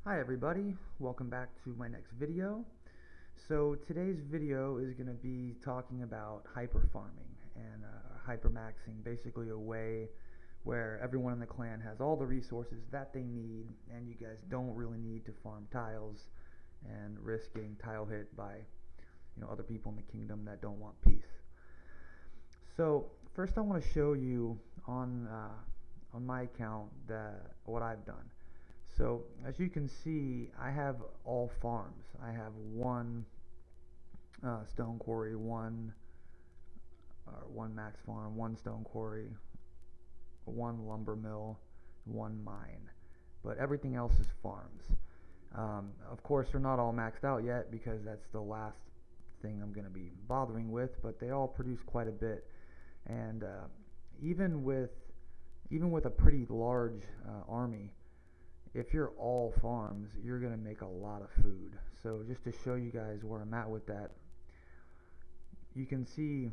Hi everybody, welcome back to my next video. So today's video is going to be talking about hyper farming and hypermaxing, basically a way where everyone in the clan has all the resources that they need and you guys don't really need to farm tiles and risk getting tile hit by other people in the kingdom that don't want peace. So first I want to show you on my account that what I've done. So as you can see, I have all farms. I have one stone quarry, one max farm, one stone quarry, one lumber mill, one mine. But everything else is farms. Of course, they're not all maxed out yet because that's the last thing I'm going to be bothering with. But they all produce quite a bit, and even with even with a pretty large army, if you're all farms, you're going to make a lot of food. So just to show you guys where I'm at with that, you can see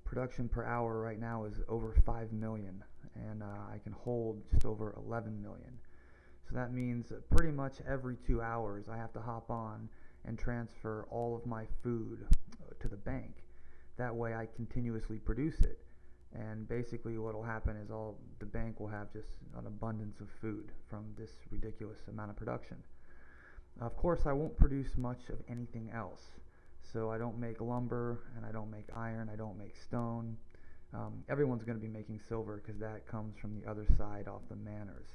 production per hour right now is over 5 million, and I can hold just over 11 million. So that means that pretty much every 2 hours I have to hop on and transfer all of my food to the bank. That way I continuously produce it. And basically what will happen is all the bank will have just an abundance of food from this ridiculous amount of production. Of course, I won't produce much of anything else. So I don't make lumber, and I don't make iron, I don't make stone. Everyone's going to be making silver because that comes from the other side off the manors.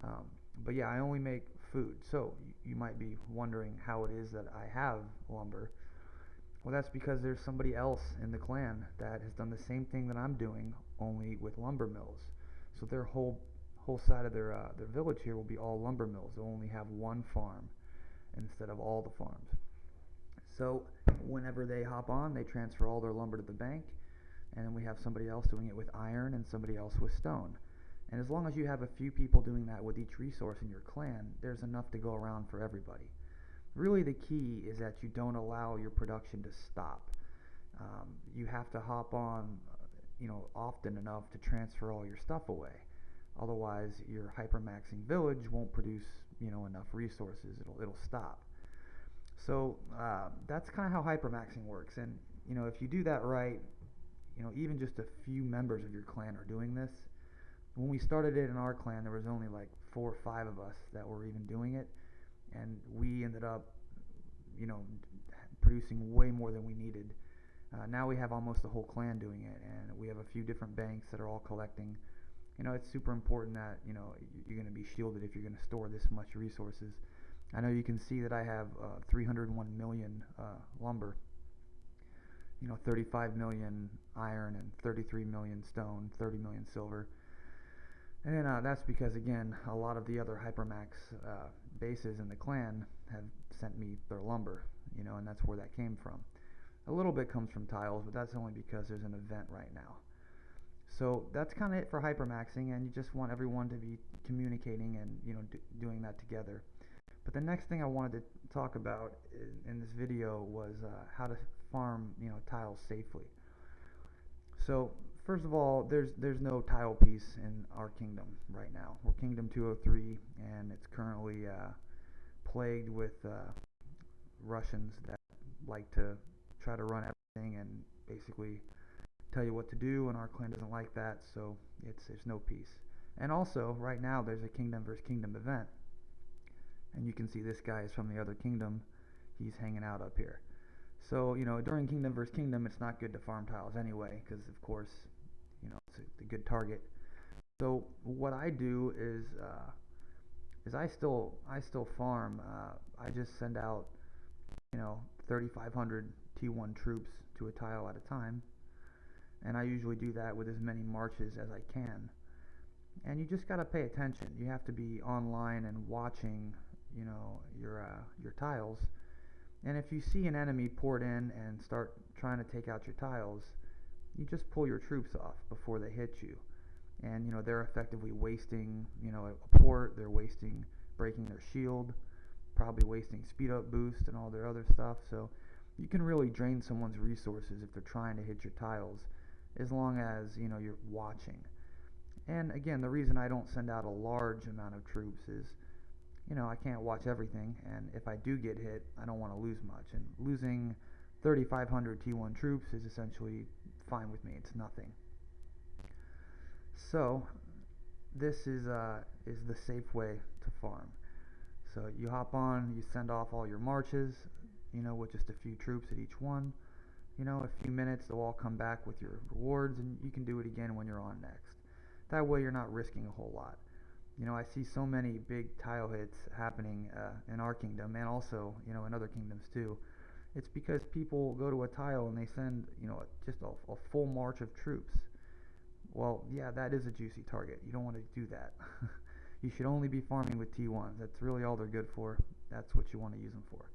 Um, but yeah, I only make food. So you might be wondering how it is that I have lumber. Well, that's because there's somebody else in the clan that has done the same thing that I'm doing, only with lumber mills. So their whole side of their village here will be all lumber mills. They'll only have one farm instead of all the farms. So whenever they hop on, they transfer all their lumber to the bank, and then we have somebody else doing it with iron and somebody else with stone. And as long as you have a few people doing that with each resource in your clan, there's enough to go around for everybody. Really, the key is that you don't allow your production to stop. You have to hop on, often enough to transfer all your stuff away. Otherwise, your hypermaxing village won't produce, enough resources. It'll stop. So that's kind of how hypermaxing works. And if you do that right, even just a few members of your clan are doing this. When we started it in our clan, there was only like 4 or 5 of us that were even doing it, and we ended up, you know, producing way more than we needed. Now we have almost the whole clan doing it, and we have a few different banks that are all collecting. It's super important that you're going to be shielded if you're going to store this much resources. I know you can see that I have 301 million lumber, 35 million iron, and 33 million stone, 30 million silver. And that's because, again, a lot of the other Hypermax bases in the clan have sent me their lumber, and that's where that came from. A little bit comes from tiles, but that's only because there's an event right now. So that's kind of it for hypermaxing, and you just want everyone to be communicating and doing that together. But the next thing I wanted to talk about in this video was how to farm tiles safely. So first of all, there's no tile piece in our kingdom right now. We're Kingdom 203, and it's currently plagued with Russians that like to try to run everything and basically tell you what to do, and our clan doesn't like that, so there's no peace. And also, right now, there's a kingdom versus kingdom event, and you can see this guy is from the other kingdom. He's hanging out up here. So during kingdom versus kingdom, it's not good to farm tiles anyway, because of course it's a good target. So what I do is I still farm. I just send out 3,500 T1 troops to a tile at a time, and I usually do that with as many marches as I can. And you just gotta pay attention. You have to be online and watching your tiles. And if you see an enemy poured in and start trying to take out your tiles, you just pull your troops off before they hit you. And they're effectively wasting a port. They're breaking their shield, probably wasting speed up boost and all their other stuff. So you can really drain someone's resources if they're trying to hit your tiles, as long as you're watching. And again, the reason I don't send out a large amount of troops is I can't watch everything, and if I do get hit, I don't want to lose much. And losing 3,500 T1 troops is essentially fine with me. It's nothing. So this is the safe way to farm. So you hop on, you send off all your marches, with just a few troops at each one. A few minutes, they'll all come back with your rewards, and you can do it again when you're on next. That way, you're not risking a whole lot. I see so many big tile hits happening in our kingdom, and also, in other kingdoms too. It's because people go to a tile and they send, just a full march of troops. Well, yeah, that is a juicy target. You don't want to do that. You should only be farming with T1s. That's really all they're good for. That's what you want to use them for.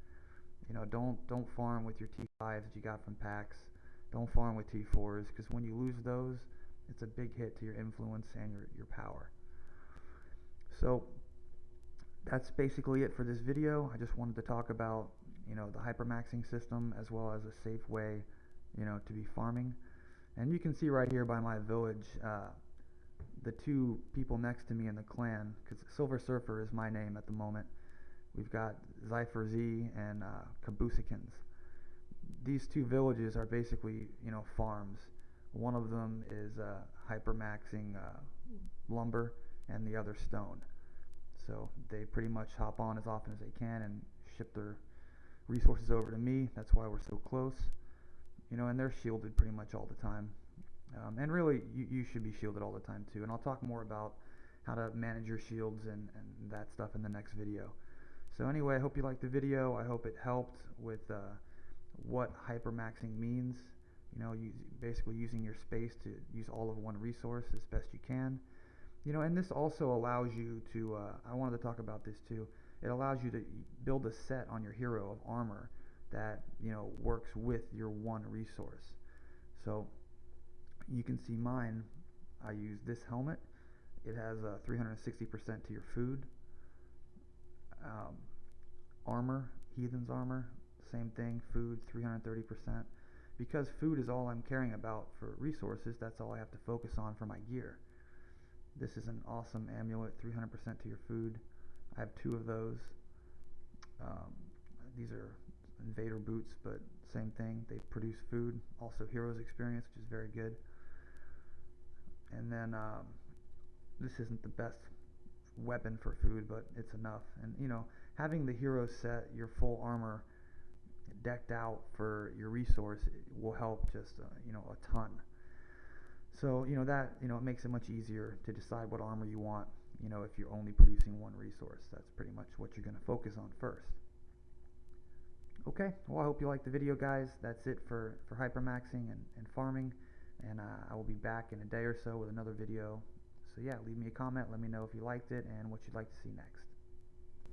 Don't farm with your T5s that you got from packs. Don't farm with T4s, because when you lose those, it's a big hit to your influence and your power. So that's basically it for this video. I just wanted to talk about the hypermaxing system, as well as a safe way to be farming. And you can see right here by my village, the two people next to me in the clan, because Silver Surfer is my name at the moment. We've got Zypher Z and Kabusikins. These two villages are basically farms. One of them is hypermaxing lumber, and the other stone. So they pretty much hop on as often as they can and ship their resources over to me. That's why we're so close. And they're shielded pretty much all the time. And really, you should be shielded all the time too. And I'll talk more about how to manage your shields and that stuff in the next video. So anyway, I hope you liked the video. I hope it helped with what hypermaxing means. Basically using your space to use all of one resource as best you can. And this also allows you to, I wanted to talk about this too, it allows you to build a set on your hero of armor that, works with your one resource. So you can see mine, I use this helmet. It has 360% to your food. Armor, Heathen's armor, same thing, food 330%. Because food is all I'm caring about for resources, that's all I have to focus on for my gear. This is an awesome amulet, 300% to your food. I have two of those. These are invader boots, but same thing. They produce food. Also heroes experience, which is very good. And then this isn't the best weapon for food, but it's enough. And having the hero set, your full armor decked out for your resource, will help just a ton. So that it makes it much easier to decide what armor you want. If you're only producing one resource, that's pretty much what you're going to focus on first. Okay, well, I hope you liked the video, guys. That's it for hypermaxing and farming, and I will be back in a day or so with another video. So yeah, leave me a comment, let me know if you liked it and what you'd like to see next.